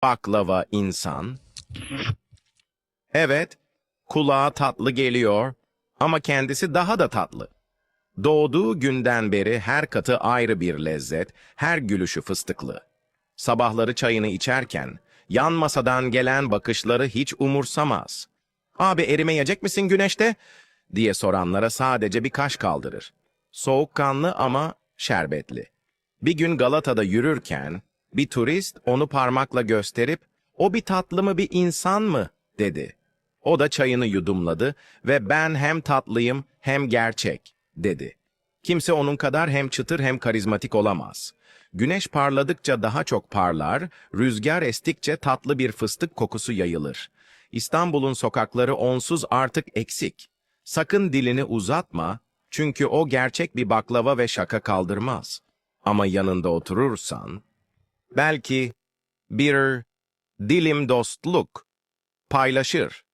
Baklava insan. Evet, kulağa tatlı geliyor ama kendisi daha da tatlı. Doğduğu günden beri her katı ayrı bir lezzet, her gülüşü fıstıklı. Sabahları çayını içerken, yan masadan gelen bakışları hiç umursamaz. "Abi erimeyecek misin güneşte?" diye soranlara sadece bir kaş kaldırır. Soğukkanlı ama şerbetli. Bir gün Galata'da yürürken, bir turist onu parmakla gösterip, "O bir tatlı mı bir insan mı?" dedi. O da çayını yudumladı ve "Ben hem tatlıyım hem gerçek," dedi. Kimse onun kadar hem çıtır hem karizmatik olamaz. Güneş parladıkça daha çok parlar, rüzgar estikçe tatlı bir fıstık kokusu yayılır. İstanbul'un sokakları onsuz artık eksik. Sakın dilini uzatma, çünkü o gerçek bir baklava ve şaka kaldırmaz. Ama yanında oturursan, belki bir dilim dostluk paylaşır.